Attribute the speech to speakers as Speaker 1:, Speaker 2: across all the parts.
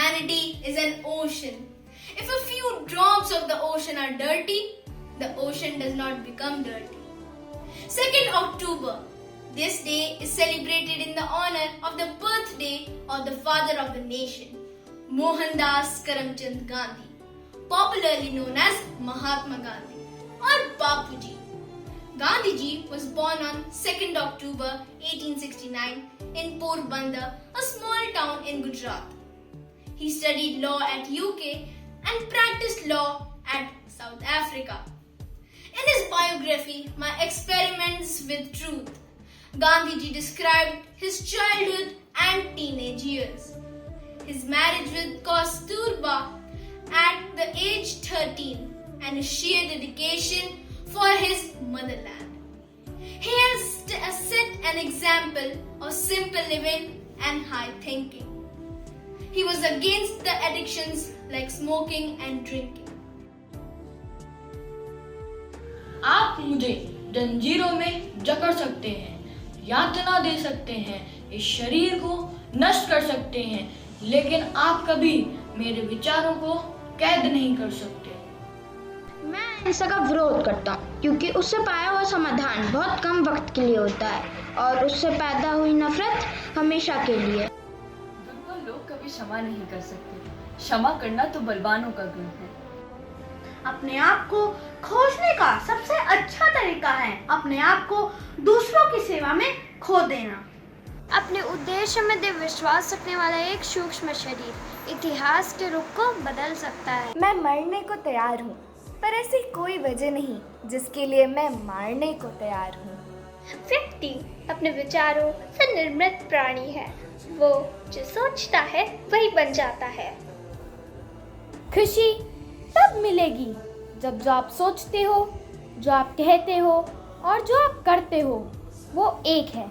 Speaker 1: humanity is an ocean. If a few drops of the ocean are dirty, the ocean does not become dirty. 2nd October. This day is celebrated in the honor of the birthday of the father of the nation, Mohandas Karamchand Gandhi, popularly known as Mahatma Gandhi or Bapuji. Gandhiji was born on 2nd October 1869 in Porbandar, a small town in Gujarat. He studied law at UK and practiced law at South Africa. In his biography, My Experiments with Truth, Gandhiji described his childhood and teenage years. His marriage with Kasturba at the age 13 and his sheer dedication for his motherland. He has set an example of simple living and high thinking. He was against the addictions like smoking and drinking.
Speaker 2: आप मुझे जंजीरों में जकड़ सकते हैं, यातना दे सकते हैं, इस शरीर को नष्ट कर सकते हैं, लेकिन आप कभी मेरे विचारों को कैद नहीं कर सकते।
Speaker 3: मैं अहिंसा का विरोध करता हूँ क्योंकि उससे पाया हुआ समाधान बहुत कम वक्त के लिए होता है और उससे पैदा हुई नफरत हमेशा के लिए।
Speaker 4: दुर्बल लोग कभी क्षमा नहीं कर सकते, क्षमा करना तो बलवानों का गुण है।
Speaker 5: अपने आप को खोजने का सबसे अच्छा तरीका है अपने आप को दूसरों की सेवा में खो देना।
Speaker 6: अपने उद्देश्य में दृढ़ विश्वास रखने वाला एक सूक्ष्म शरीर इतिहास के रुख को बदल सकता है।
Speaker 7: मैं मरने को तैयार हूँ, पर ऐसी कोई वजह नहीं जिसके लिए मैं मारने को तैयार हूँ।
Speaker 6: व्यक्ति अपने विचारों से निर्मित प्राणी है, वो जो सोचता है वही बन जाता है।
Speaker 7: खुशी तब मिलेगी जब जो आप सोचते हो, जो आप कहते हो और जो आप करते हो वो एक है।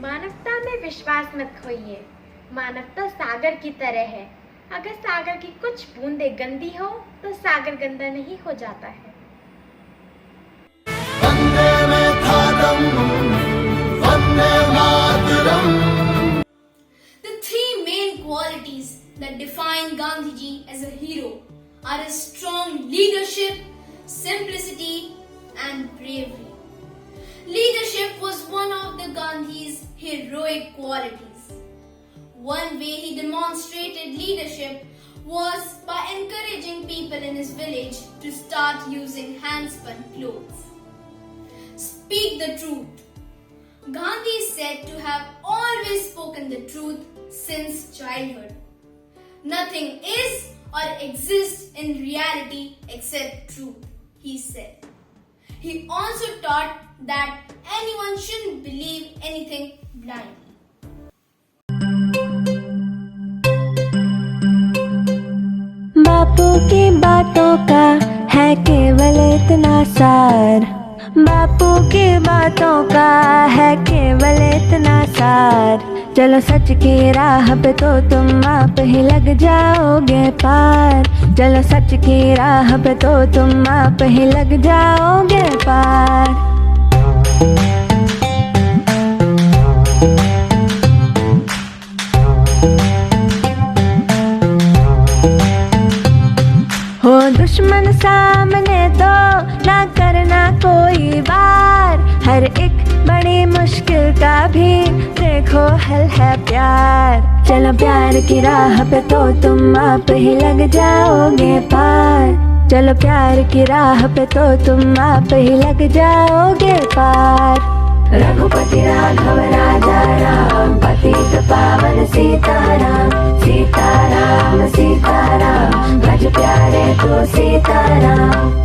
Speaker 6: मानवता में विश्वास मत खोइए, मानवता सागर की तरह है। अगर सागर की कुछ बूंदें गंदी हो तो सागर गंदा नहीं हो जाता है।
Speaker 1: The three main qualities that define Gandhiji as a hero are his strong leadership, simplicity, and bravery. Leadership was one of the Gandhi's heroic qualities. One way he demonstrated leadership was by encouraging people in his village to start using hand-spun clothes. Speak the truth. Gandhi is said to have always spoken the truth since childhood. Nothing is or exists in reality except truth, he said. He also taught that anyone shouldn't believe anything blindly.
Speaker 8: बापू की बातों का है केवल इतना सार, बापू की बातों का है केवल इतना सार। चलो सच की राह पे तो तुम आप ही लग जाओगे पार, चलो सच की राह पे तो तुम आप ही लग जाओगे पार। हो दुश्मन सामने तो ना करना कोई बार, हर एक बड़ी मुश्किल का भी देखो हल है प्यार। चलो प्यार की राह पे तो तुम आप ही लग जाओगे पार, चलो प्यार की राह पे तो तुम आप ही लग जाओगे पार। रघुपति राघव राजा राम, पतित पावन सीताराम, सीताराम सीताराम, भज प्यारे तो सीताराम।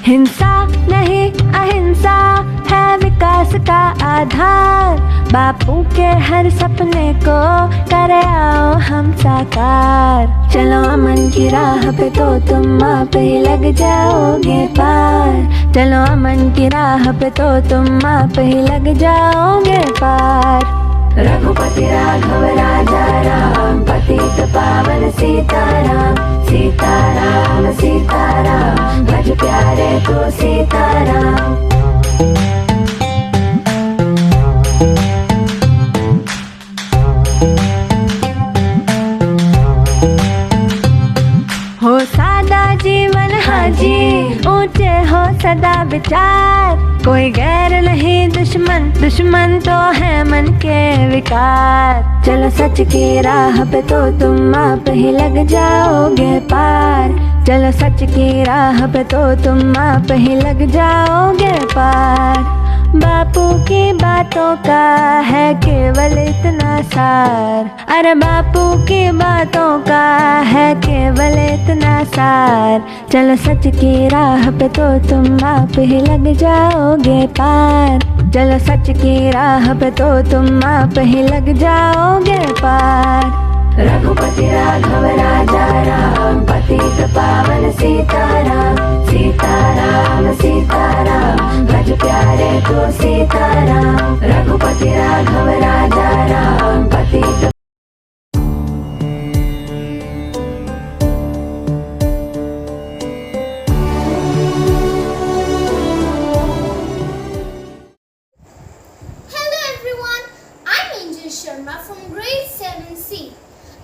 Speaker 8: हिंसा नहीं अहिंसा है विकास का आधार, बापू के हर सपने को करे आओ हम साकार। चलो अमन की राह पे तो तुम आप ही लग जाओगे पार, चलो अमन की राह पे तो तुम आप ही लग जाओगे पार। रघुपति राघव राजा राम, पतित पावन सीताराम, सीताराम सीताराम भज प्यारे तू सीताराम। हो सादा जीवन हाजी, ऊंचे हो सदा विचार, कोई गैर नहीं दुश्मन, दुश्मन तो है मन के विकार। चलो सच की राह पे तो तुम आप ही लग जाओगे पार, चलो सच की राह पे तो तुम आप ही लग जाओगे पार। बापू की बातों का है केवल इतना सार, अरे बापू की बातों का है केवल इतना सार। चलो सच की राह पे तो तुम आप ही लग जाओगे पार, चलो सच की राह पे तो तुम आप ही लग जाओगे पार। रघुपति राघव राजा राम, पतित पावन सीताराम, सीताराम सीताराम भज प्यारे तू सीताराम। रघुपति राघव राजा राम, पतित
Speaker 1: Hello everyone, I'm Angel Sharma from grade 7C,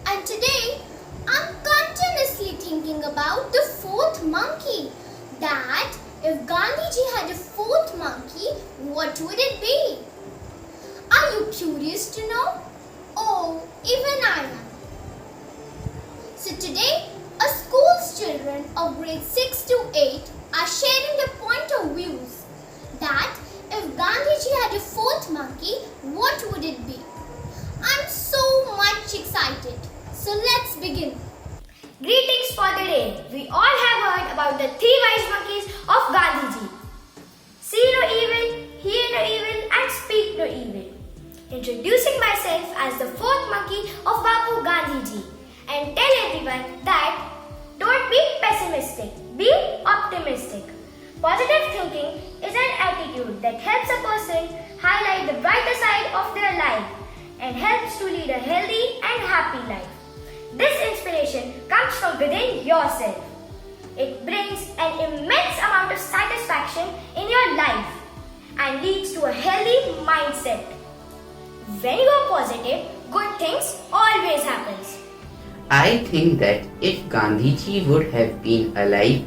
Speaker 1: and today I'm continuously thinking about the fourth monkey. That if Gandhiji had a fourth monkey, what would it be? Are you curious to know? Oh, even I am. So today, a school's children of grade 6 to 8 are sharing their point of views that if Gandhiji had a fourth monkey, what would it be? I'm so much excited. So let's begin. Greetings for the day. We all have heard about the three wise monkeys of Gandhiji. See no evil, hear no evil and speak no evil. Introducing myself as the fourth monkey of Bapu Gandhiji and tell everyone that don't be pessimistic, be optimistic. Positive thinking is an attitude that helps a person highlight the brighter side of their life and helps to lead a healthy and happy life. This inspiration comes from within yourself. It brings an immense amount of satisfaction in your life and leads to a healthy mindset. When you are positive, good things always happens.
Speaker 9: I think that if Gandhiji would have been alive,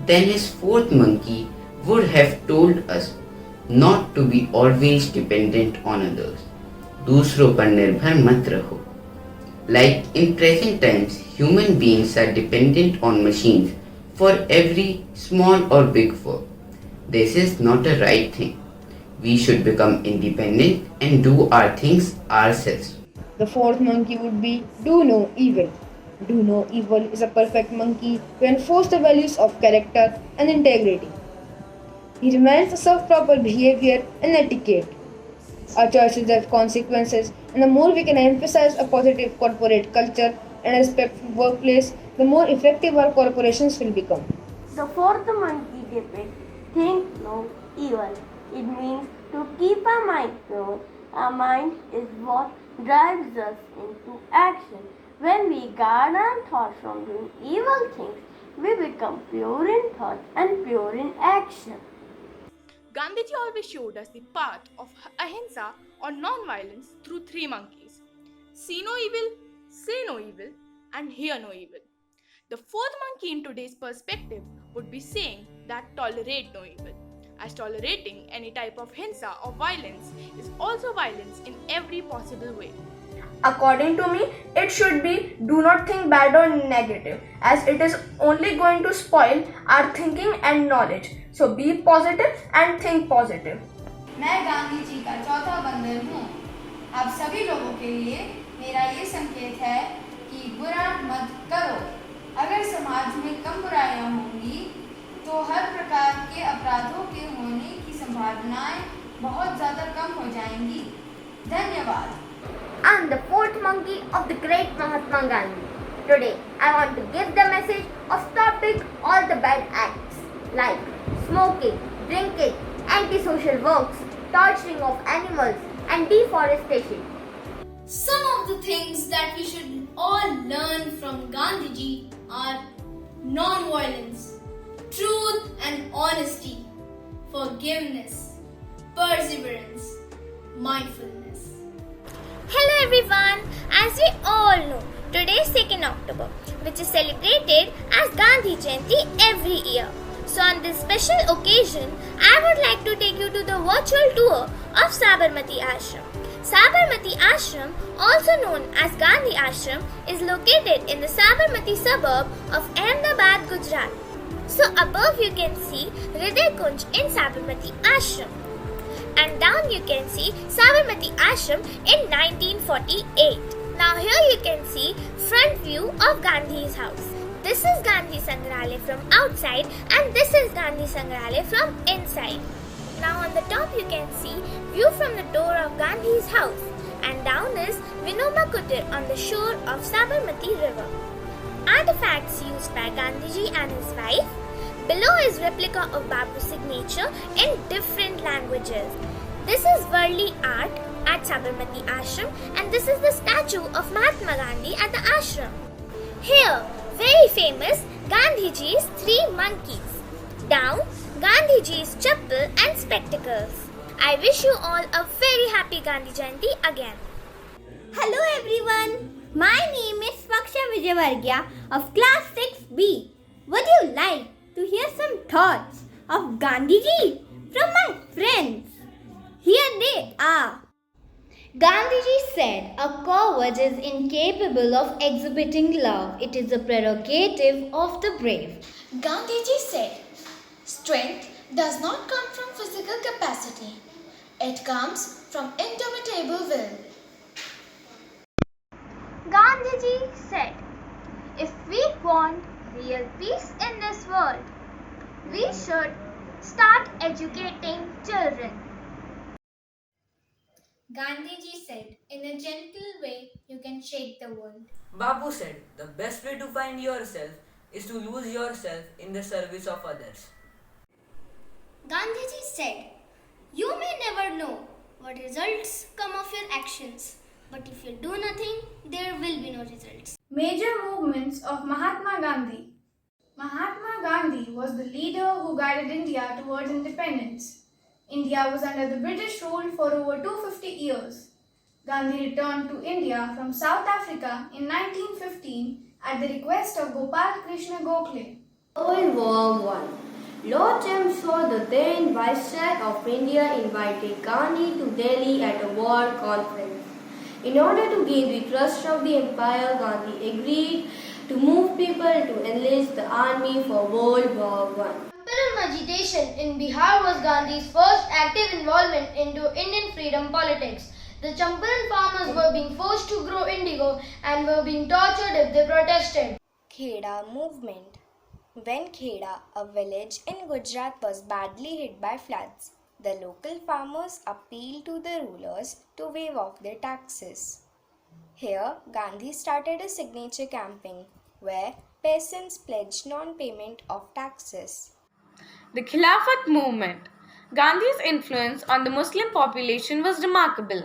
Speaker 9: then his fourth monkey would have told us not to be always dependent on others. दूसरों पर निर्भर मत रहो. Like in present times, human beings are dependent on machines for every small or big work. This is not a right thing. We should become independent and do our things ourselves.
Speaker 10: The fourth monkey would be do no evil. Do no evil is a perfect monkey to enforce the values of character and integrity. He reminds us of proper behavior and etiquette. Our choices have consequences, and the more we can emphasize a positive corporate culture and a respectful workplace, the more effective our corporations will become.
Speaker 11: The fourth monkey depicts think no evil. It means to keep our mind pure. Our mind is what drives us into action. When we guard our thoughts from doing evil things, we become pure in thought and pure in action.
Speaker 12: Gandhiji always showed us the path of ahimsa or non-violence through three monkeys. See no evil, say no evil, and hear no evil. The fourth monkey in today's perspective would be saying that tolerate no evil, as tolerating any type of hinsa or violence is also violence in every possible way.
Speaker 13: According to me, it should be do not think bad or negative, as it is only going to spoil our thinking and knowledge. So be positive and think positive.
Speaker 14: मैं गांधी जी का चौथा बंदर हूँ। आप सभी लोगों के लिए मेरा ये संकेत है कि बुरा मत करो। अगर समाज में कम बुराइयां होंगी तो हर प्रकार के अपराधों के होने की संभावनाएं बहुत ज़्यादा कम हो जाएंगी। धन्यवाद।
Speaker 15: I'm the fourth monkey of the great Mahatma Gandhi. Today, I want to give the message of stopping all the bad acts like smoking, drinking, antisocial works, torturing of animals, and deforestation.
Speaker 1: Some of the things that we should all learn from Gandhiji are non-violence, truth and honesty, forgiveness, perseverance, mindfulness.
Speaker 15: Hello everyone, as we all know, today is 2nd October, which is celebrated as Gandhi Jayanti every year. So on this special occasion, I would like to take you to the virtual tour of Sabarmati Ashram. Sabarmati Ashram, also known as Gandhi Ashram, is located in the Sabarmati suburb of Ahmedabad, Gujarat. So above you can see Hriday Kunj in Sabarmati Ashram. And down you can see Sabarmati Ashram in 1948. Now here you can see front view of Gandhi's house. This is Gandhi Sangrahalaya from outside and this is Gandhi Sangrahalaya from inside. Now on the top you can see view from the door of Gandhi's house, and down is Vinoba Kutir on the shore of Sabarmati river. Artifacts used by Gandhiji and his wife. Below is replica of Bapu's signature in different languages. This is Varli art at Sabarmati Ashram, and this is the statue of Mahatma Gandhi at the ashram. Here, very famous Gandhiji's 3 monkeys. Down, Gandhiji's chappal and spectacles. I wish you all a very happy Gandhi Jayanti again.
Speaker 16: Hello everyone, my name is Swaksha Vijayavargya of class 6B. Would you like to hear some thoughts of Gandhiji from my friends? Here they are. Gandhiji said, "A coward is incapable of exhibiting love. It is a prerogative of the brave."
Speaker 17: Gandhiji said, "Strength does not come from physical capacity. It comes from indomitable will."
Speaker 15: Gandhiji said, "If we want real peace in this world, we should start educating children."
Speaker 18: Gandhiji said, "In a gentle way, you can shake the world."
Speaker 19: Bapu said, "The best way to find yourself is to lose yourself in the service of others."
Speaker 18: Gandhiji said, "You may never know what results come of your actions, but if you do nothing, there will be no results."
Speaker 13: Major movements of Mahatma Gandhi. Mahatma Gandhi was the leader who guided India towards independence. India was under the British rule for over 250 years. Gandhi returned to India from South Africa in 1915 at the request of Gopal Krishna Gokhale.
Speaker 11: World War I. Lord Chelmsford, the then Viceroy of India, invited Gandhi to Delhi at a war conference. In order to gain the trust of the empire, Gandhi agreed to move people to enlist the army for World War I.
Speaker 20: Champaran agitation in Bihar was Gandhi's first active involvement into Indian freedom politics. The Champaran farmers were being forced to grow indigo and were being tortured if they protested.
Speaker 21: Kheda movement. When Kheda, a village in Gujarat, was badly hit by floods, the local farmers appealed to the rulers to waive off their taxes. Here, Gandhi started a signature campaign where peasants pledged non-payment of taxes.
Speaker 22: The Khilafat movement. Gandhi's influence on the Muslim population was remarkable.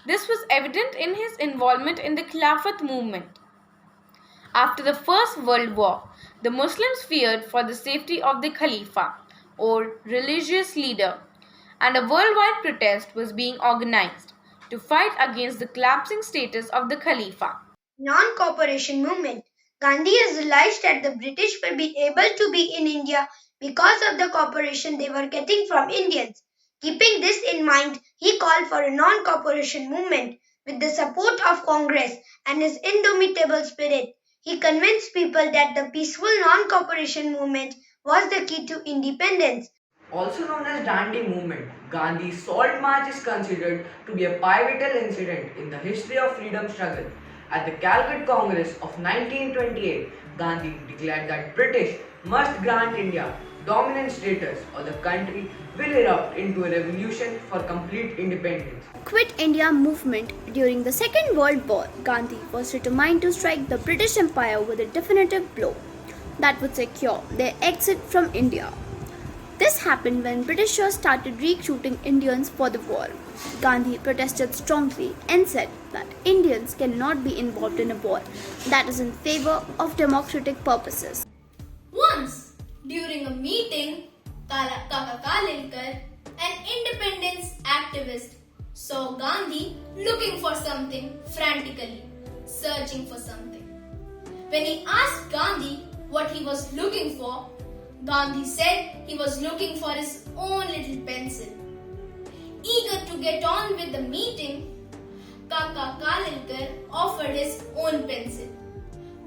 Speaker 22: This was evident in his involvement in the Khilafat movement. After the First World War, the Muslims feared for the safety of the Khalifa, or religious leader, and a worldwide protest was being organized to fight against the collapsing status of the Khalifa.
Speaker 5: Non-cooperation movement. Gandhi has realized that the British will be able to be in India because of the cooperation they were getting from Indians. Keeping this in mind, he called for a non-cooperation movement with the support of Congress and his indomitable spirit. He convinced people that the peaceful non-cooperation movement was the key to independence.
Speaker 19: Also known as Dandi movement, Gandhi's Salt March is considered to be a pivotal incident in the history of freedom struggle. At the Calcutta Congress of 1928, Gandhi declared that British must grant India dominant status or the country will erupt into a revolution for complete independence.
Speaker 23: Quit India movement. During the Second World War, Gandhi was determined to strike the British Empire with a definitive blow that would secure their exit from India. This happened when Britishers started recruiting Indians for the war. Gandhi protested strongly and said that Indians cannot be involved in a war that is in favor of democratic purposes.
Speaker 1: Once, during a meeting, Kaka Kalilkar, an independence activist, saw Gandhi looking for something frantically, searching for something. When he asked Gandhi what he was looking for, Gandhi said he was looking for his own little pencil. Eager to get on with the meeting, Kaka Kalilkar offered his own pencil,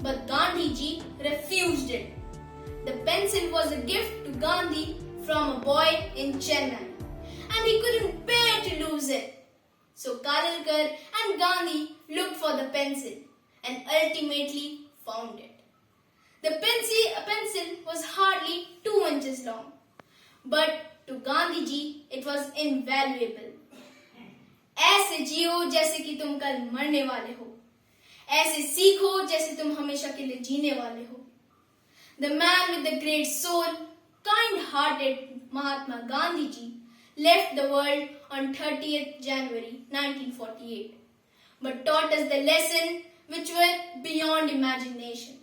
Speaker 1: but Gandhiji refused it. The pencil was a gift to Gandhi from a boy in Chennai, and he couldn't bear to lose it. So Kalilkar and Gandhi looked for the pencil and ultimately found it. The pencil was hardly 2 inches long, but to Gandhiji it was invaluable. ऐसे जियो जैसे कि तुम कल मरने वाले हो, ऐसे सीखो जैसे तुम हमेशा के लिए जीने वाले हो. The man with the great soul, kind-hearted Mahatma Gandhiji, left the world on 30th January 1948, but taught us the lesson which were beyond imagination.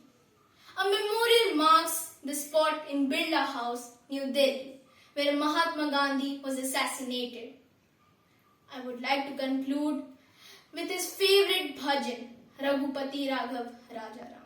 Speaker 1: A memorial marks the spot in Birla House, New Delhi, where Mahatma Gandhi was assassinated. I would like to conclude with his favorite bhajan, Raghupati Raghav Rajaram.